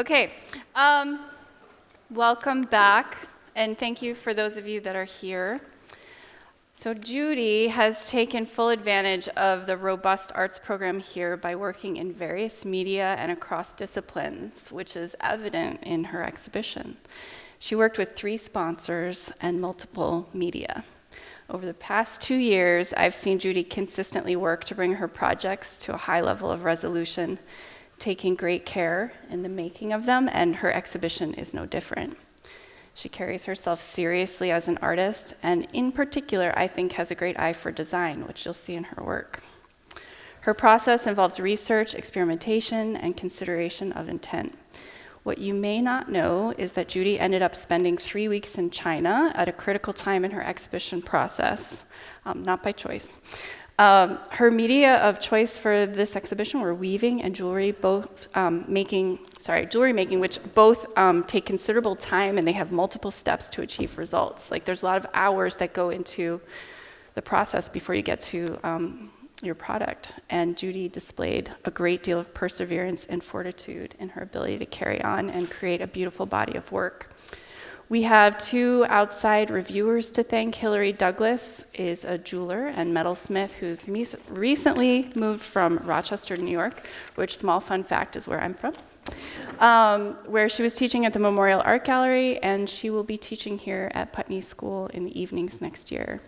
Okay, welcome back, and thank you for those of you that are here. So Judy has taken full advantage of the robust arts program here by working in various media and across disciplines, which is evident in her exhibition. She worked with 3 sponsors and multiple media. Over the past 2 years, I've seen Judy consistently work to bring her projects to a high level of resolution, taking great care in the making of them, and her exhibition is no different. She carries herself seriously as an artist, and in particular, I think has a great eye for design, which you'll see in her work. Her process involves research, experimentation, and consideration of intent. What you may not know is that Judy ended up spending 3 weeks in China at a critical time in her exhibition process, not by choice. Her media of choice for this exhibition were weaving and jewelry, jewelry making, which both take considerable time, and they have multiple steps to achieve results. Like, there's a lot of hours that go into the process before you get to your product. And Judy displayed a great deal of perseverance and fortitude in her ability to carry on and create a beautiful body of work. We have 2 outside reviewers to thank. Hillary Douglas is a jeweler and metalsmith who's recently moved from Rochester, New York, which, small fun fact, is where I'm from, where she was teaching at the Memorial Art Gallery, and she will be teaching here at Putney School in the evenings next year.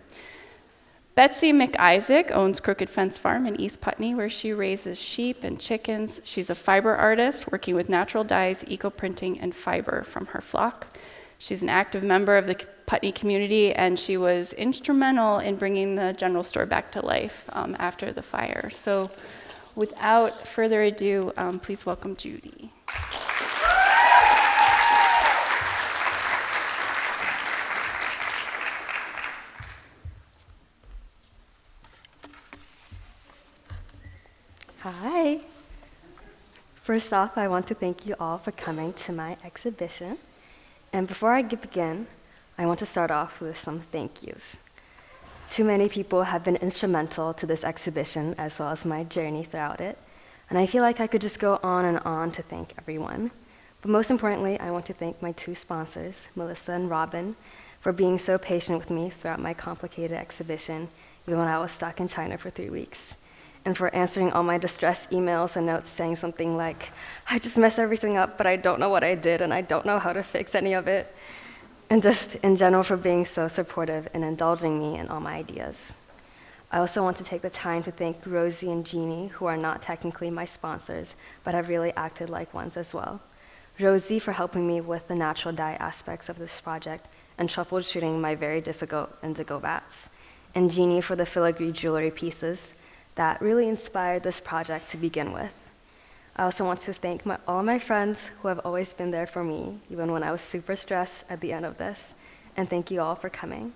Betsy McIsaac owns Crooked Fence Farm in East Putney, where she raises sheep and chickens. She's a fiber artist working with natural dyes, eco-printing, and fiber from her flock. She's an active member of the Putney community, and she was instrumental in bringing the general store back to life after the fire. So without further ado, please welcome Judy. Hi. First off, I want to thank you all for coming to my exhibition. And before I begin, I want to start off with some thank yous. Too many people have been instrumental to this exhibition as well as my journey throughout it, and I feel like I could just go on and on to thank everyone. But most importantly, I want to thank my 2 sponsors, Melissa and Robin, for being so patient with me throughout my complicated exhibition, even when I was stuck in China for 3 weeks, and for answering all my distress emails and notes saying something like, "I just messed everything up, but I don't know what I did, and I don't know how to fix any of it." And just in general for being so supportive and indulging me in all my ideas. I also want to take the time to thank Rosie and Jeannie, who are not technically my sponsors, but have really acted like ones as well. Rosie for helping me with the natural dye aspects of this project and troubleshooting my very difficult indigo bats. And Jeannie for the filigree jewelry pieces that really inspired this project to begin with. I also want to thank all my friends who have always been there for me, even when I was super stressed at the end of this, and thank you all for coming.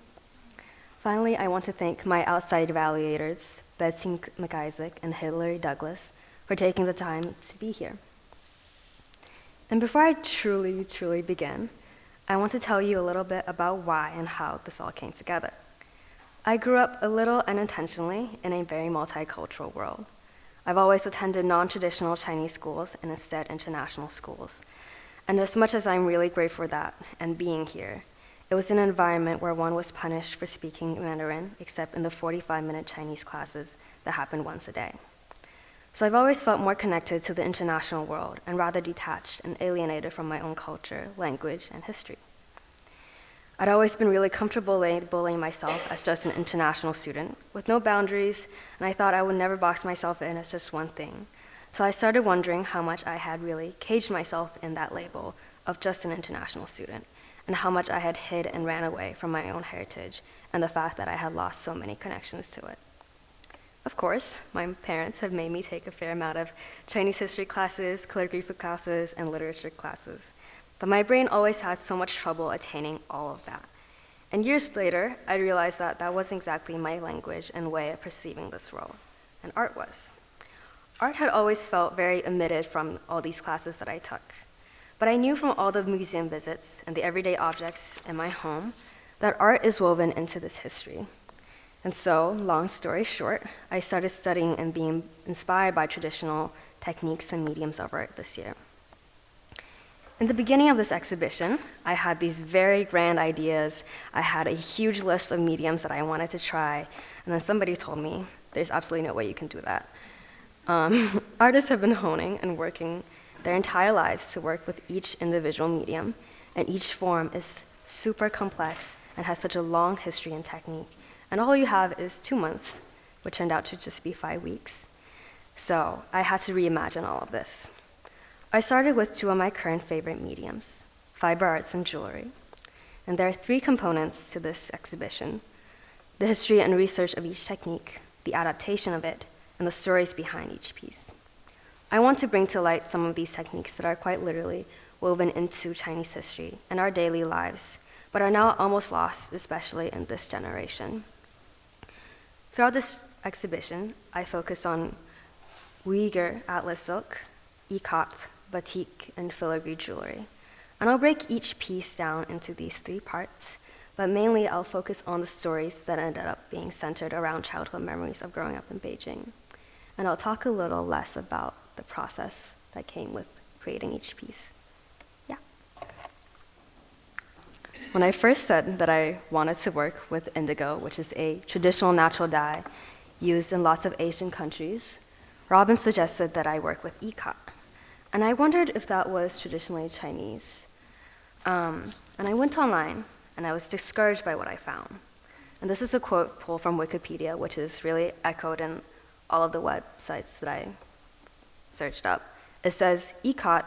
Finally, I want to thank my outside evaluators, Betsy McIsaac and Hillary Douglas, for taking the time to be here. And before I truly begin, I want to tell you a little bit about why and how this all came together. I grew up a little unintentionally in a very multicultural world. I've always attended non-traditional Chinese schools and instead international schools. And as much as I'm really grateful for that and being here, it was an environment where one was punished for speaking Mandarin, except in the 45-minute Chinese classes that happened once a day. So I've always felt more connected to the international world and rather detached and alienated from my own culture, language, and history. I'd always been really comfortable labeling myself as just an international student with no boundaries, and I thought I would never box myself in as just one thing. So I started wondering how much I had really caged myself in that label of just an international student, and how much I had hid and ran away from my own heritage and the fact that I had lost so many connections to it. Of course, my parents have made me take a fair amount of Chinese history classes, calligraphy classes, and literature classes. But my brain always had so much trouble attaining all of that. And years later, I realized that that wasn't exactly my language and way of perceiving this world, and art was. Art had always felt very omitted from all these classes that I took. But I knew from all the museum visits and the everyday objects in my home that art is woven into this history. And so, long story short, I started studying and being inspired by traditional techniques and mediums of art this year. In the beginning of this exhibition, I had these very grand ideas. I had a huge list of mediums that I wanted to try, and then somebody told me, there's absolutely no way you can do that. Artists have been honing and working their entire lives to work with each individual medium, and each form is super complex and has such a long history and technique. And all you have is 2 months, which turned out to just be 5 weeks. So I had to reimagine all of this. I started with 2 of my current favorite mediums, fiber arts and jewelry. And there are 3 components to this exhibition: the history and research of each technique, the adaptation of it, and the stories behind each piece. I want to bring to light some of these techniques that are quite literally woven into Chinese history and our daily lives, but are now almost lost, especially in this generation. Throughout this exhibition, I focus on Uyghur atlas silk, ikat, batik, and filigree jewelry. And I'll break each piece down into these 3 parts, but mainly I'll focus on the stories that ended up being centered around childhood memories of growing up in Beijing. And I'll talk a little less about the process that came with creating each piece. Yeah. When I first said that I wanted to work with indigo, which is a traditional natural dye used in lots of Asian countries, Robin suggested that I work with ikat. And I wondered if that was traditionally Chinese. And I went online, and I was discouraged by what I found. And this is a quote pulled from Wikipedia, which is really echoed in all of the websites that I searched up. It says, ikat,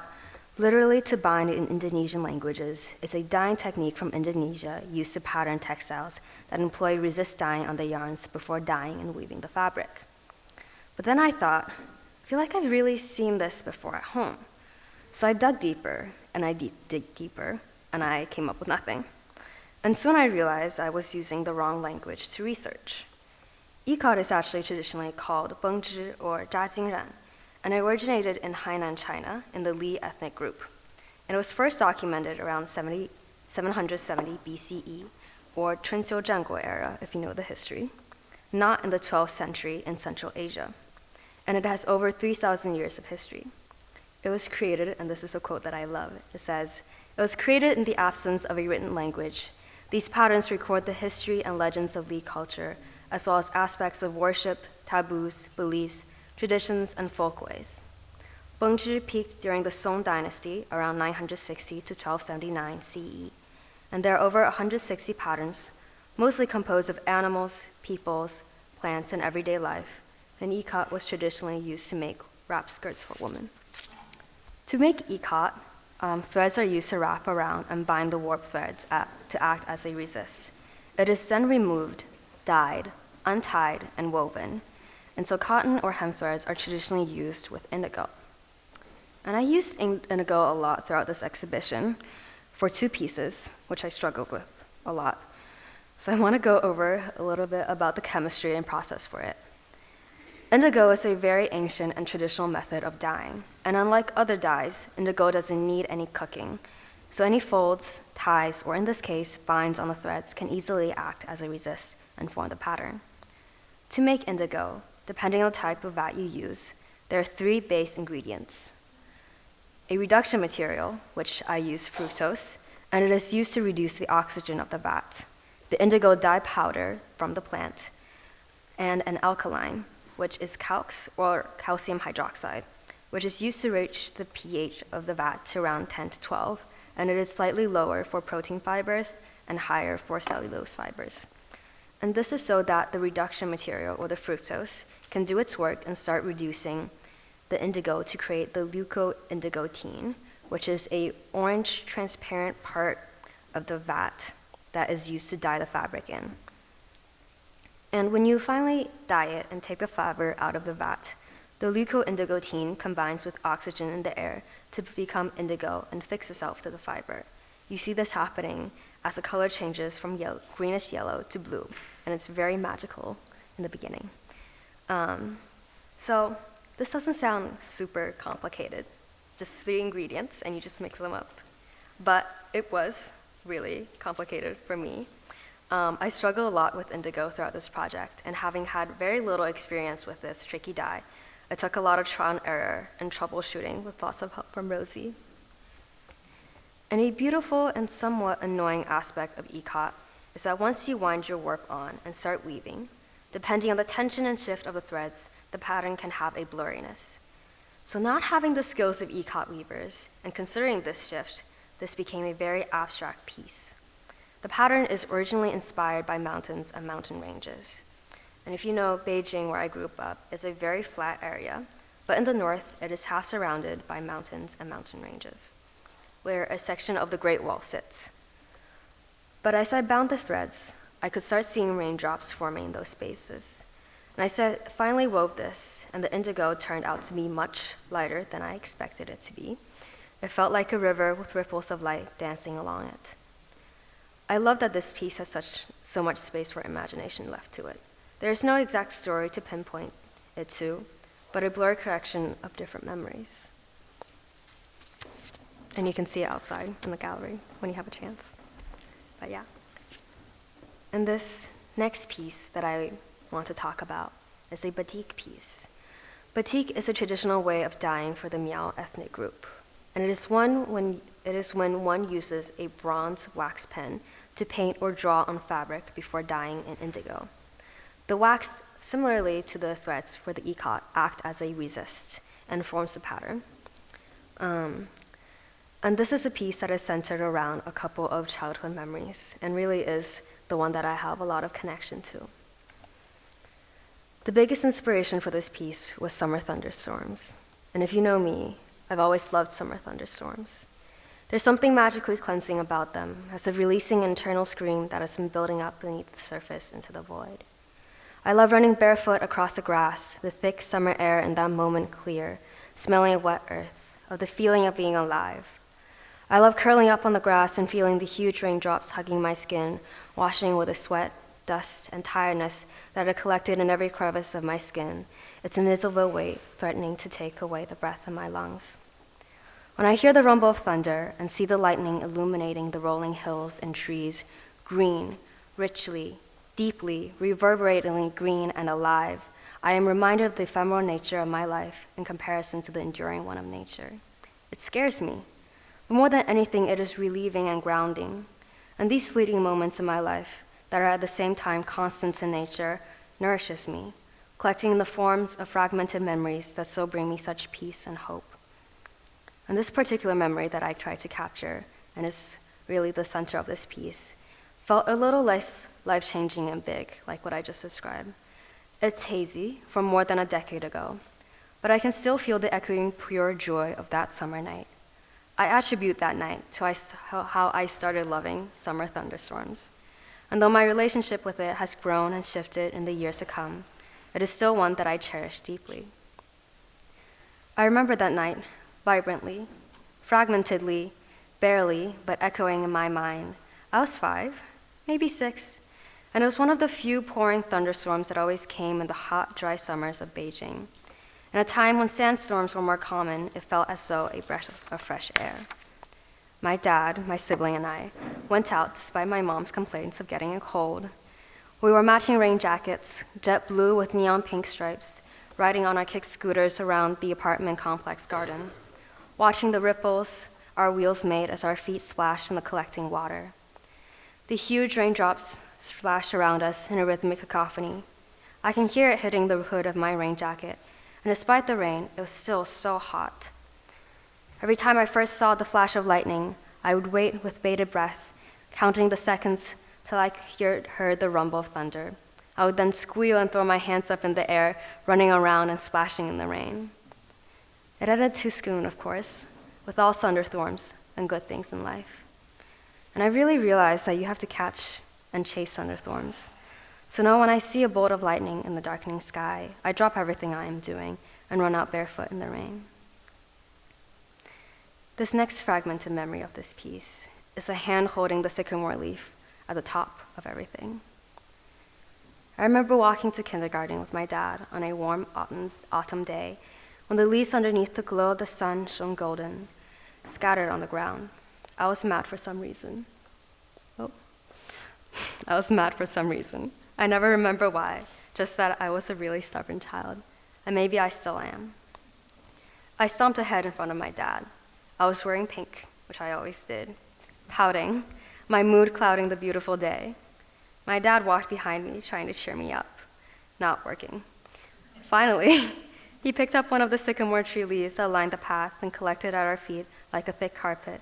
literally to bind in Indonesian languages, is a dyeing technique from Indonesia used to pattern textiles that employ resist dyeing on the yarns before dyeing and weaving the fabric. But then I thought, I feel like I've really seen this before at home. So I dug deeper, and I dig deeper, and I came up with nothing. And soon I realized I was using the wrong language to research. Ikat is actually traditionally called bengzhi or zhajingran, and it originated in Hainan, China, in the Li ethnic group. And it was first documented around 770 BCE, or Chunqiu Zhanguo era, if you know the history, not in the 12th century in Central Asia. And it has over 3,000 years of history. It was created, and this is a quote that I love, it says, "It was created in the absence of a written language. These patterns record the history and legends of Li culture, as well as aspects of worship, taboos, beliefs, traditions, and folkways." Bengzhi peaked during the Song dynasty around 960 to 1279 CE, and there are over 160 patterns, mostly composed of animals, peoples, plants, and everyday life, and ikat was traditionally used to make wrap skirts for women. To make ikat, threads are used to wrap around and bind the warp threads to act as a resist. It is then removed, dyed, untied, and woven. And so cotton or hemp threads are traditionally used with indigo. And I used indigo a lot throughout this exhibition for 2 pieces, which I struggled with a lot. So I want to go over a little bit about the chemistry and process for it. Indigo is a very ancient and traditional method of dyeing, and unlike other dyes, indigo doesn't need any cooking. So any folds, ties, or in this case, binds on the threads can easily act as a resist and form the pattern. To make indigo, depending on the type of vat you use, there are 3 base ingredients. A reduction material, which I use fructose, and it is used to reduce the oxygen of the vat. The indigo dye powder from the plant, and an alkaline, which is calx or calcium hydroxide, which is used to reach the pH of the vat to around 10 to 12, and it is slightly lower for protein fibers and higher for cellulose fibers. And this is so that the reduction material, or the fructose, can do its work and start reducing the indigo to create the leucoindigotine, which is a orange transparent part of the vat that is used to dye the fabric in. And when you finally dye it and take the fiber out of the vat, the leucoindigotine combines with oxygen in the air to become indigo and fix itself to the fiber. You see this happening as the color changes from greenish yellow to blue, and it's very magical in the beginning. So this doesn't sound super complicated. It's just 3 ingredients, and you just mix them up. But it was really complicated for me. I struggle a lot with indigo throughout this project, and having had very little experience with this tricky dye, I took a lot of trial and error and troubleshooting with lots of help from Rosie. And a beautiful and somewhat annoying aspect of ikat is that once you wind your warp on and start weaving, depending on the tension and shift of the threads, the pattern can have a blurriness. So not having the skills of ikat weavers, and considering this shift, this became a very abstract piece. The pattern is originally inspired by mountains and mountain ranges. And if you know, Beijing, where I grew up, is a very flat area, but in the north, it is half surrounded by mountains and mountain ranges, where a section of the Great Wall sits. But as I bound the threads, I could start seeing raindrops forming in those spaces. And finally wove this, and the indigo turned out to be much lighter than I expected it to be. It felt like a river with ripples of light dancing along it. I love that this piece has so much space for imagination left to it. There is no exact story to pinpoint it to, but a blurred collection of different memories. And you can see it outside in the gallery when you have a chance. But yeah. And this next piece that I want to talk about is a batik piece. Batik is a traditional way of dyeing for the Miao ethnic group, and it is when one uses a bronze wax pen to paint or draw on fabric before dyeing in indigo. The wax, similarly to the threads for the ikat, act as a resist and forms the pattern. And this is a piece that is centered around a couple of childhood memories and really is the one that I have a lot of connection to. The biggest inspiration for this piece was summer thunderstorms. And if you know me, I've always loved summer thunderstorms. There's something magically cleansing about them, as if releasing an internal scream that has been building up beneath the surface into the void. I love running barefoot across the grass, the thick summer air in that moment clear, smelling of wet earth, of the feeling of being alive. I love curling up on the grass and feeling the huge raindrops hugging my skin, washing with the sweat, dust, and tiredness that are collected in every crevice of my skin, its invisible weight threatening to take away the breath in my lungs. When I hear the rumble of thunder and see the lightning illuminating the rolling hills and trees, green, richly, deeply, reverberatingly green and alive, I am reminded of the ephemeral nature of my life in comparison to the enduring one of nature. It scares me, but more than anything, it is relieving and grounding. And these fleeting moments in my life that are at the same time constants in nature nourishes me, collecting in the forms of fragmented memories that so bring me such peace and hope. And this particular memory that I tried to capture, and is really the center of this piece, felt a little less life-changing and big, like what I just described. It's hazy from more than a decade ago, but I can still feel the echoing pure joy of that summer night. I attribute that night to how I started loving summer thunderstorms. And though my relationship with it has grown and shifted in the years to come, it is still one that I cherish deeply. I remember that night vibrantly, fragmentedly, barely, but echoing in my mind. I was 5, maybe 6, and it was one of the few pouring thunderstorms that always came in the hot, dry summers of Beijing. In a time when sandstorms were more common, it felt as though a breath of fresh air. My dad, my sibling, and I went out despite my mom's complaints of getting a cold. We wore matching rain jackets, jet blue with neon pink stripes, riding on our kick scooters around the apartment complex garden, watching the ripples our wheels made as our feet splashed in the collecting water. The huge raindrops splashed around us in a rhythmic cacophony. I can hear it hitting the hood of my rain jacket, and despite the rain, it was still so hot. Every time I first saw the flash of lightning, I would wait with bated breath, counting the seconds till I heard the rumble of thunder. I would then squeal and throw my hands up in the air, running around and splashing in the rain. It added to schoon, of course, with all thunderstorms and good things in life. And I really realized that you have to catch and chase thunderstorms. So now when I see a bolt of lightning in the darkening sky, I drop everything I am doing and run out barefoot in the rain. This next fragmented memory of this piece is a hand holding the sycamore leaf at the top of everything. I remember walking to kindergarten with my dad on a warm autumn day when the leaves underneath the glow of the sun shone golden, scattered on the ground. I was mad for some reason. I never remember why, just that I was a really stubborn child, and maybe I still am. I stomped ahead in front of my dad. I was wearing pink, which I always did, pouting, my mood clouding the beautiful day. My dad walked behind me, trying to cheer me up. Not working. Finally, he picked up one of the sycamore tree leaves that lined the path and collected at our feet like a thick carpet.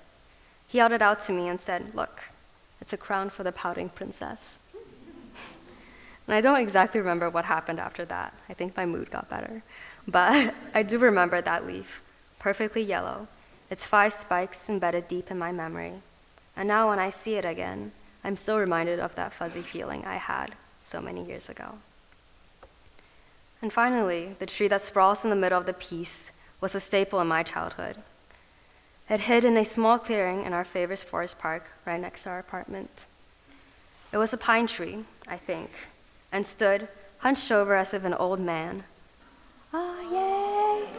He held it out to me and said, "Look, it's a crown for the pouting princess." And I don't exactly remember what happened after that. I think my mood got better. But I do remember that leaf, perfectly yellow, its 5 spikes embedded deep in my memory. And now when I see it again, I'm still reminded of that fuzzy feeling I had so many years ago. And finally, the tree that sprawls in the middle of the piece was a staple in my childhood. It hid in a small clearing in our favorite forest park right next to our apartment. It was a pine tree, I think, and stood hunched over as if an old man. Oh, yay!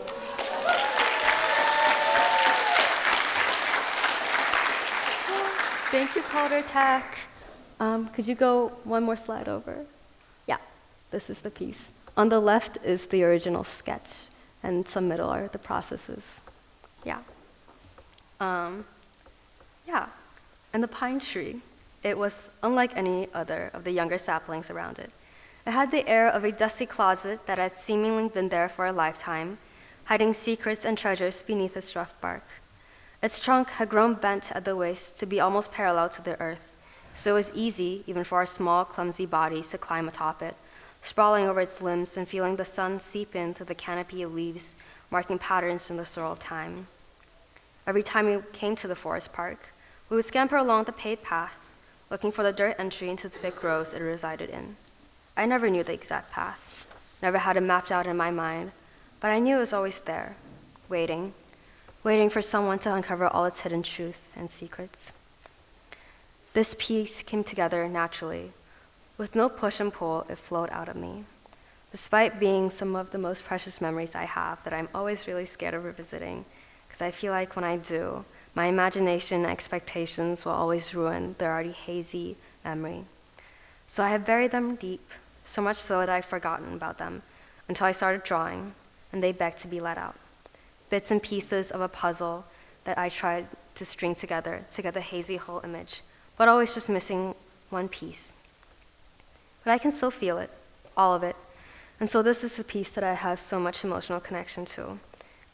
Thank you, Calder Tech. Could you go one more slide over? Yeah, this is the piece. On the left is the original sketch, and some middle are the processes. Yeah. And the pine tree, it was unlike any other of the younger saplings around it. It had the air of a dusty closet that had seemingly been there for a lifetime, hiding secrets and treasures beneath its rough bark. Its trunk had grown bent at the waist to be almost parallel to the earth, so it was easy, even for our small, clumsy bodies, to climb atop it, sprawling over its limbs and feeling the sun seep into the canopy of leaves, marking patterns in the swirl of time. Every time we came to the forest park, we would scamper along the paved path, looking for the dirt entry into the thick rows it resided in. I never knew the exact path, never had it mapped out in my mind, but I knew it was always there, waiting for someone to uncover all its hidden truth and secrets. This piece came together naturally. With no push and pull, it flowed out of me. Despite being some of the most precious memories I have that I'm always really scared of revisiting, because I feel like when I do, my imagination and expectations will always ruin their already hazy memory. So I have buried them deep, so much so that I've forgotten about them until I started drawing, and they begged to be let out. Bits and pieces of a puzzle that I tried to string together to get the hazy whole image, but always just missing one piece. But I can still feel it, all of it, and so this is the piece that I have so much emotional connection to.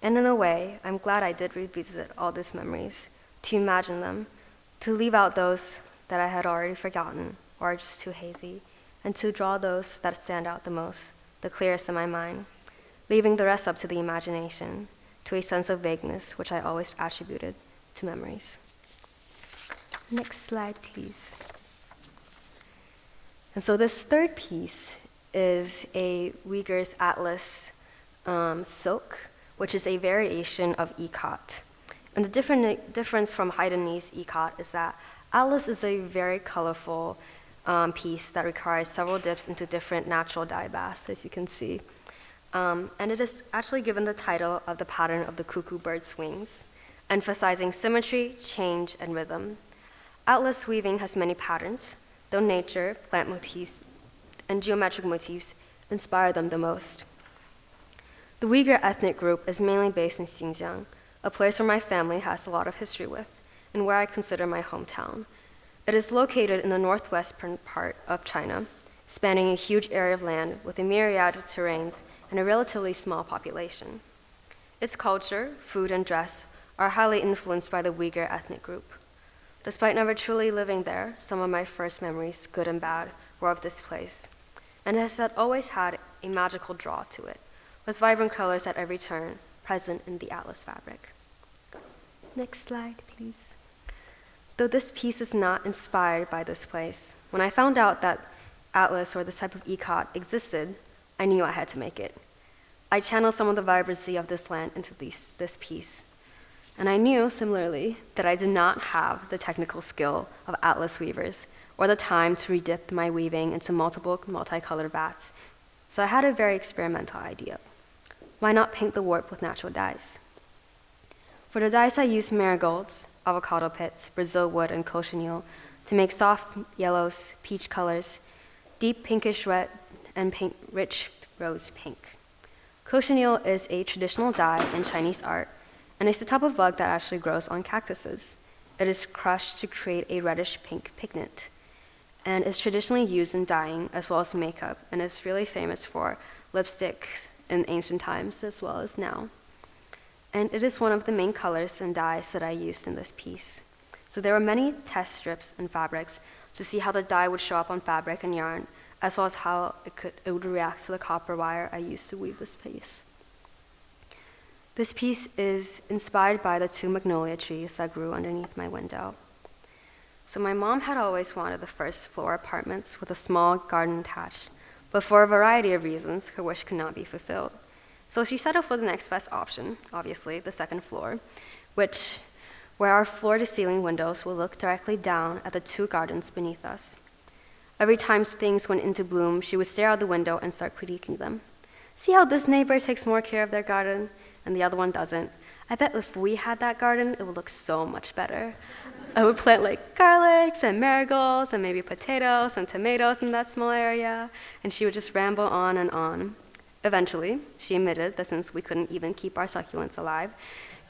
And in a way, I'm glad I did revisit all these memories, to imagine them, to leave out those that I had already forgotten or are just too hazy, and to draw those that stand out the most, the clearest in my mind, leaving the rest up to the imagination, to a sense of vagueness which I always attributed to memories. Next slide, please. And so this third piece is a Uyghur's Atlas silk, which is a variation of ikat. And the difference from Hainanese ikat is that Atlas is a very colorful piece that requires several dips into different natural dye baths, as you can see. And it is actually given the title of the pattern of the cuckoo bird's wings, emphasizing symmetry, change, and rhythm. Atlas weaving has many patterns, though nature, plant motifs, and geometric motifs inspire them the most. The Uyghur ethnic group is mainly based in Xinjiang, a place where my family has a lot of history with, and where I consider my hometown. It is located in the northwestern part of China, spanning a huge area of land with a myriad of terrains and a relatively small population. Its culture, food, and dress are highly influenced by the Uyghur ethnic group. Despite never truly living there, some of my first memories, good and bad, were of this place, and it has always had a magical draw to it, with vibrant colors at every turn, present in the Atlas fabric. Next slide, please. Though this piece is not inspired by this place, when I found out that Atlas, or this type of ikat, existed, I knew I had to make it. I channeled some of the vibrancy of this land into this piece. And I knew, similarly, that I did not have the technical skill of Atlas weavers, or the time to redip my weaving into multiple multicolored vats, so I had a very experimental idea. Why not paint the warp with natural dyes? For the dyes, I used marigolds, avocado pits, Brazil wood, and cochineal to make soft yellows, peach colors, deep pinkish red, and rich rose pink. Cochineal is a traditional dye in Chinese art, and it's the type of bug that actually grows on cactuses, it is crushed to create a reddish-pink pigment, and is traditionally used in dyeing as well as makeup, and is really famous for lipsticks in ancient times as well as now. And it is one of the main colors and dyes that I used in this piece. So there were many test strips and fabrics to see how the dye would show up on fabric and yarn, as well as how it would react to the copper wire I used to weave this piece. This piece is inspired by the 2 magnolia trees that grew underneath my window. So my mom had always wanted the first floor apartments with a small garden attached, but for a variety of reasons, her wish could not be fulfilled. So she settled for the next best option, obviously, the 2nd floor, where our floor-to-ceiling windows will look directly down at the 2 gardens beneath us. Every time things went into bloom, she would stare out the window and start critiquing them. See how this neighbor takes more care of their garden and the other one doesn't? I bet if we had that garden, it would look so much better. I would plant like garlics and marigolds and maybe potatoes and tomatoes in that small area, and she would just ramble on and on. Eventually, she admitted that since we couldn't even keep our succulents alive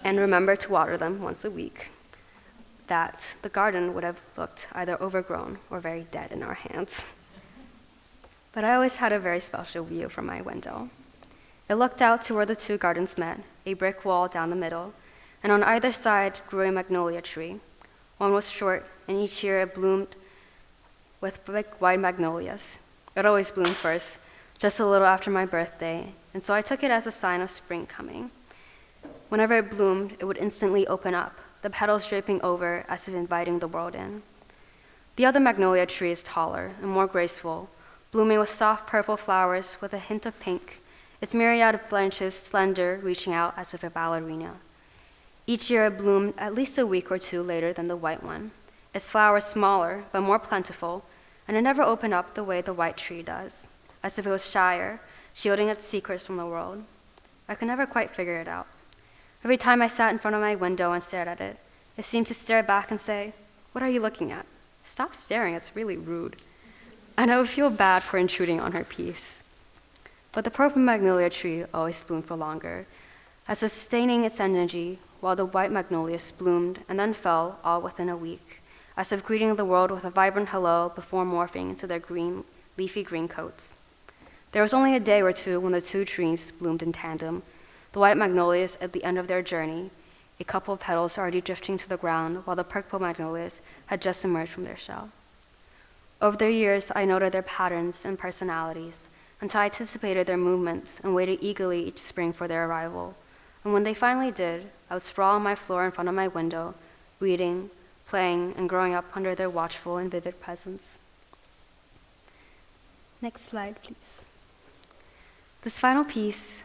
and remember to water them once a week, that the garden would have looked either overgrown or very dead in our hands. But I always had a very special view from my window. It looked out to where the 2 gardens met, a brick wall down the middle, and on either side grew a magnolia tree. One was short, and each year it bloomed with big white magnolias. It always bloomed first, just a little after my birthday, and so I took it as a sign of spring coming. Whenever it bloomed, it would instantly open up, the petals draping over as if inviting the world in. The other magnolia tree is taller and more graceful, blooming with soft purple flowers with a hint of pink, its myriad of branches slender, reaching out as if a ballerina. Each year it bloomed at least a week or 2 later than the white one, its flowers smaller but more plentiful, and it never opened up the way the white tree does, as if it was shyer, shielding its secrets from the world. I could never quite figure it out. Every time I sat in front of my window and stared at it, it seemed to stare back and say, "What are you looking at? Stop staring, it's really rude." And I would feel bad for intruding on her peace. But the purple magnolia tree always bloomed for longer, as if sustaining its energy, while the white magnolias bloomed and then fell all within a week, as if greeting the world with a vibrant hello before morphing into their leafy green coats. There was only a day or 2 when the 2 trees bloomed in tandem, the white magnolias at the end of their journey, a couple of petals already drifting to the ground, while the purple magnolias had just emerged from their shell. Over the years, I noted their patterns and personalities, until I anticipated their movements and waited eagerly each spring for their arrival. And when they finally did, I would sprawl on my floor in front of my window, reading, playing, and growing up under their watchful and vivid presence. Next slide, please. This final piece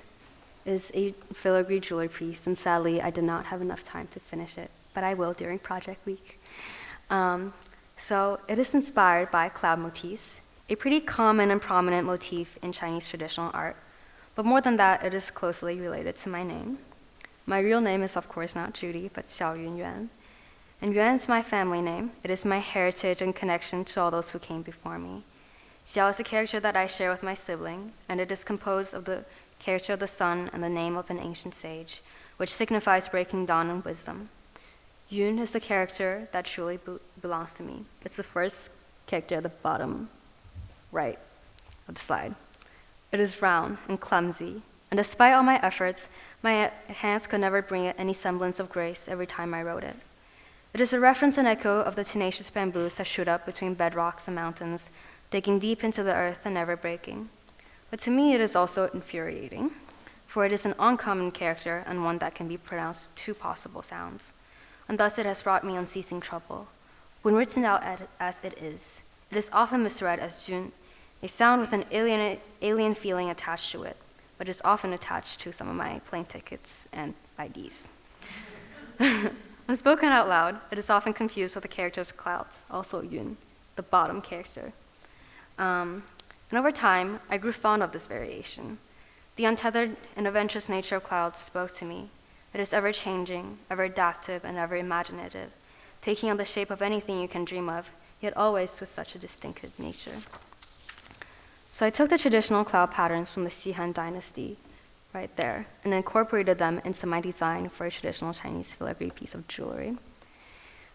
is a filigree jewelry piece, and sadly, I did not have enough time to finish it, but I will during project week. So it is inspired by cloud motifs, a pretty common and prominent motif in Chinese traditional art. But more than that, it is closely related to my name. My real name is, of course, not Judy, but Judy Yuan. And Yuan is my family name. It is my heritage and connection to all those who came before me. Xiao is a character that I share with my sibling, and it is composed of the character of the sun and the name of an ancient sage, which signifies breaking dawn and wisdom. Yun is the character that truly belongs to me. It's the first character at the bottom right of the slide. It is round and clumsy, and despite all my efforts, my hands could never bring it any semblance of grace every time I wrote it. It is a reference and echo of the tenacious bamboos that shoot up between bedrocks and mountains, digging deep into the earth and never breaking. But to me, it is also infuriating, for it is an uncommon character and one that can be pronounced 2 possible sounds, and thus it has brought me unceasing trouble. When written out as it is often misread as Jun, a sound with an alien feeling attached to it, but is often attached to some of my plane tickets and IDs. When spoken out loud, it is often confused with the character of clouds, also Yun, the bottom character. And over time, I grew fond of this variation. The untethered and adventurous nature of clouds spoke to me. It is ever-changing, ever-adaptive, and ever-imaginative, taking on the shape of anything you can dream of, yet always with such a distinctive nature. So I took the traditional cloud patterns from the Xihan dynasty, right there, and incorporated them into my design for a traditional Chinese filigree piece of jewelry.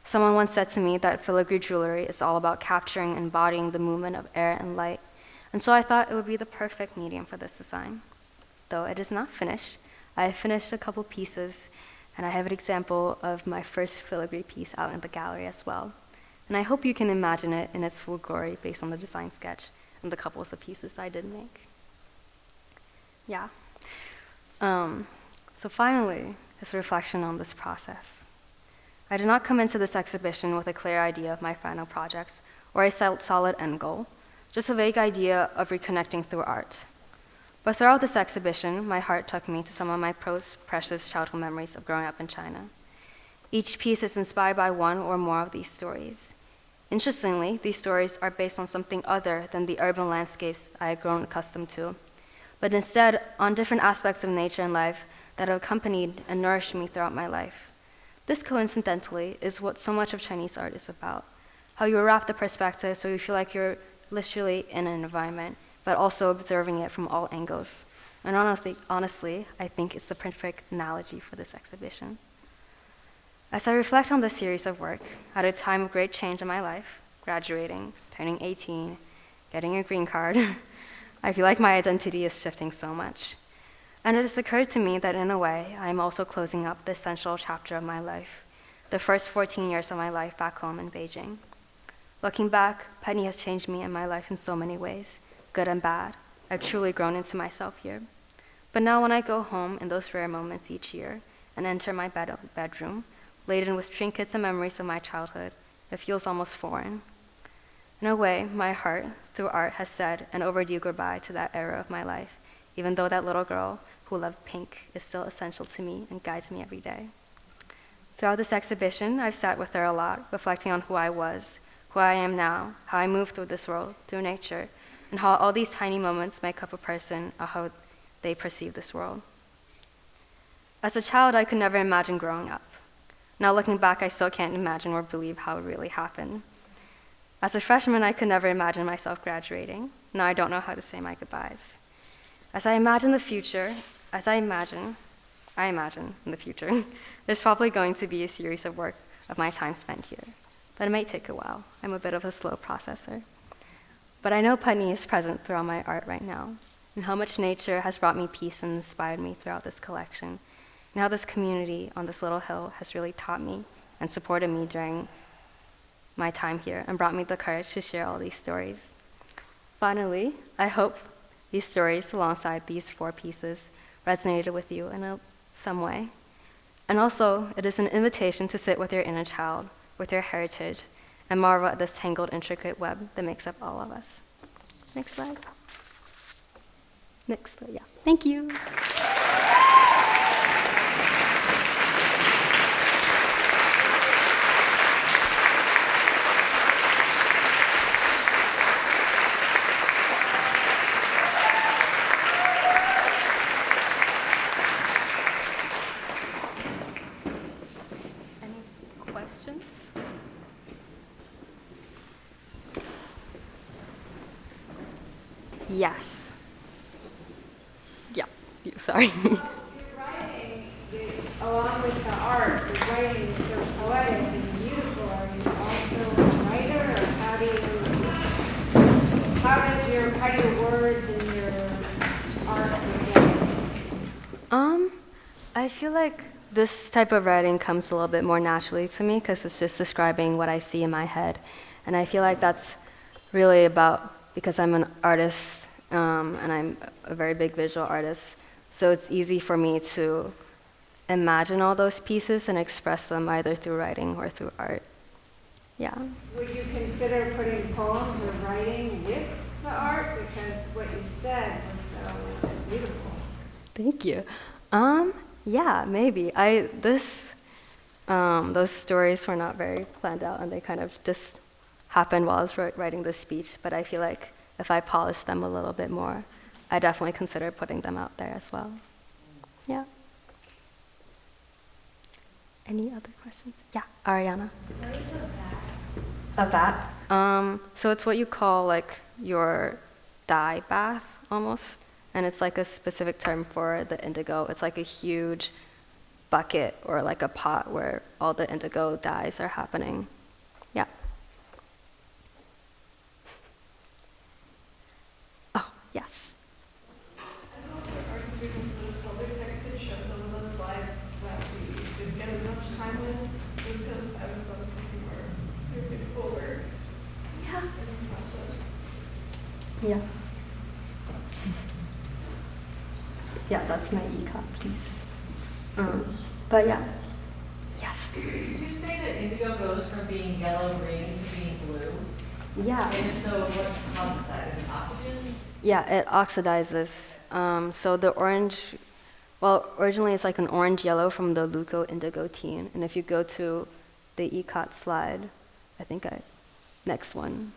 Someone once said to me that filigree jewelry is all about capturing and embodying the movement of air and light, and so I thought it would be the perfect medium for this design. Though it is not finished, I have finished a couple pieces, and I have an example of my first filigree piece out in the gallery as well. And I hope you can imagine it in its full glory based on the design sketch and the couples of pieces I did make. Yeah. So finally, this reflection on this process. I did not come into this exhibition with a clear idea of my final projects or a solid end goal, just a vague idea of reconnecting through art. But throughout this exhibition, my heart took me to some of my precious childhood memories of growing up in China. Each piece is inspired by one or more of these stories. Interestingly, these stories are based on something other than the urban landscapes I had grown accustomed to, but instead on different aspects of nature and life that have accompanied and nourished me throughout my life. This, coincidentally, is what so much of Chinese art is about, how you wrap the perspective so you feel like you're literally in an environment, but also observing it from all angles. And honestly, I think it's the perfect analogy for this exhibition. As I reflect on this series of work, at a time of great change in my life, graduating, turning 18, getting a green card, I feel like my identity is shifting so much. And it has occurred to me that in a way, I am also closing up the essential chapter of my life, the first 14 years of my life back home in Beijing. Looking back, Penny has changed me and my life in so many ways, good and bad. I've truly grown into myself here. But now when I go home in those rare moments each year and enter my bedroom, laden with trinkets and memories of my childhood, it feels almost foreign. In a way, my heart, through art, has said an overdue goodbye to that era of my life, even though that little girl who loved pink is still essential to me and guides me every day. Throughout this exhibition, I've sat with her a lot, reflecting on who I was, who I am now, how I move through this world, through nature, and how all these tiny moments make up a person or how they perceive this world. As a child, I could never imagine growing up. Now looking back, I still can't imagine or believe how it really happened. As a freshman, I could never imagine myself graduating. Now I don't know how to say my goodbyes. As I imagine the future, I imagine in the future, there's probably going to be a series of work of my time spent here. But it may take a while. I'm a bit of a slow processor. But I know Putney is present throughout my art right now, and how much nature has brought me peace and inspired me throughout this collection, and how this community on this little hill has really taught me and supported me during my time here and brought me the courage to share all these stories. Finally, I hope these stories, alongside these 4 pieces, resonated with you in some way. And also, it is an invitation to sit with your inner child, with your heritage, and marvel at this tangled, intricate web that makes up all of us. Next slide. Next slide, yeah. Thank you. Any questions? Yes. Yeah, sorry. Your writing, along with the art, the writing is so poetic and beautiful. Are you also a writer, or how do your words and your art go together? I feel like this type of writing comes a little bit more naturally to me because it's just describing what I see in my head. And I feel like that's really about, because I'm an artist and I'm a very big visual artist, so it's easy for me to imagine all those pieces and express them either through writing or through art. Yeah. Would you consider putting poems or writing with the art? Because what you said was so beautiful. Thank you. Yeah, maybe. Those stories were not very planned out, and they kind of just happened while I was writing this speech. But I feel like if I polish them a little bit more, I definitely consider putting them out there as well. Yeah. Any other questions? Yeah, Ariana. What is A bath? So it's what you call like your dye bath almost. And it's like a specific term for the indigo. It's like a huge bucket or like a pot where all the indigo dyes are happening. Yeah. Oh, yes. Yeah. Yeah, that's my e-cop piece. But yeah. Yes. Did you say that indigo goes from being yellow-green to being blue? Yeah. And if so, what causes that? Is it oxygen? Yeah, it oxidizes. So the orange, well, originally it's like an orange-yellow from the leuco-indigotine. And if you go to the ECOT slide, next one.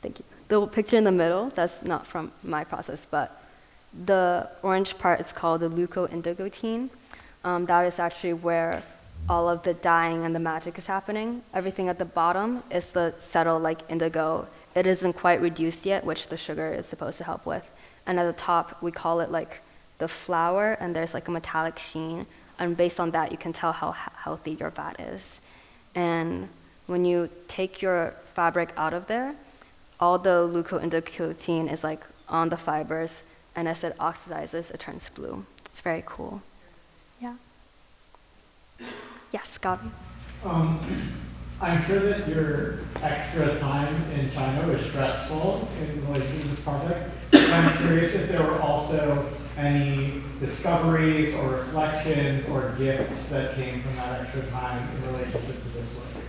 Thank you. The picture in the middle, that's not from my process, but the orange part is called the leuco-indigotine. That is actually where all of the dyeing and the magic is happening. Everything at the bottom is the settle like indigo. It isn't quite reduced yet, which the sugar is supposed to help with. And at the top, we call it like the flower, and there's like a metallic sheen. And based on that, you can tell how healthy your vat is. And when you take your fabric out of there, all the leuco-indigotine is like on the fibers, and as it oxidizes, it turns blue. It's very cool. Yeah. Yes, Gabi. I'm sure that your extra time in China was stressful in relation to this project. I'm curious if there were also any discoveries or reflections or gifts that came from that extra time in relationship to this work.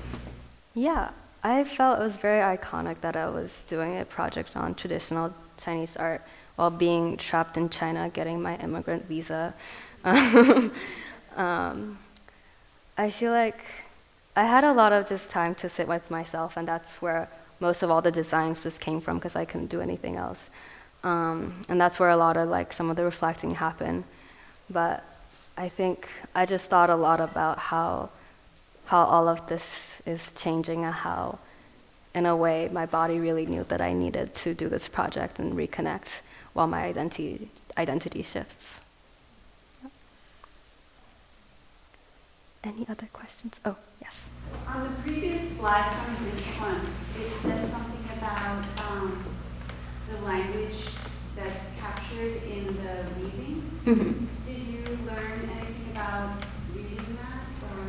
Yeah, I felt it was very iconic that I was doing a project on traditional Chinese art while being trapped in China, getting my immigrant visa. I feel like I had a lot of just time to sit with myself, and that's where most of all the designs just came from because I couldn't do anything else. And that's where a lot of like some of the reflecting happened. But I think I just thought a lot about how all of this is changing and how, in a way, my body really knew that I needed to do this project and reconnect while my identity shifts. Any other questions? Oh, yes. On the previous slide from this one, it says something about the language that's captured in the weaving. Mm-hmm. Did you learn anything about reading that, or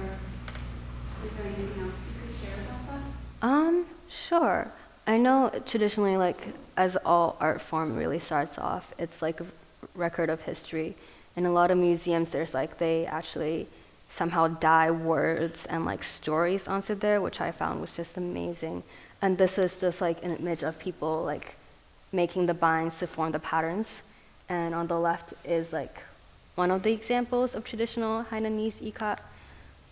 is there anything else you could share about that? Sure. I know traditionally, like, as all art form really starts off, it's like a record of history. In a lot of museums, there's like, they actually somehow dye words and like stories onto there, which I found was just amazing. And this is just like an image of people like making the binds to form the patterns. And on the left is like one of the examples of traditional Hainanese ikat.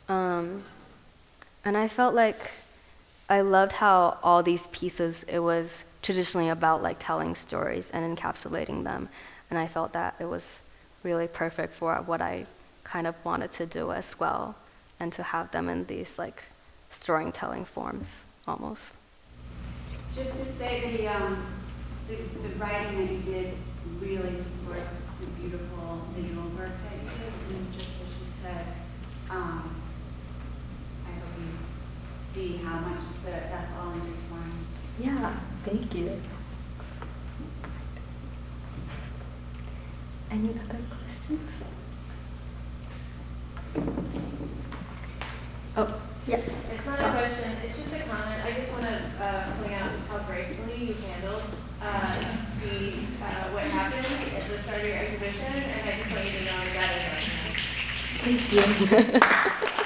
And I felt like I loved how all these pieces, it was traditionally about like telling stories and encapsulating them. And I felt that it was really perfect for what I kind of wanted to do as well, and to have them in these like storytelling forms almost. Just to say the writing that you did really supports the beautiful visual work that you did, and just as you said, I hope you see how much that's all intertwined. Yeah, thank you. Any other questions? Oh, yeah. It's not a question, it's just a comment. I just want to point out just how gracefully you handled what happened at the start of your exhibition, and I just want you to know that is right now. Thank you.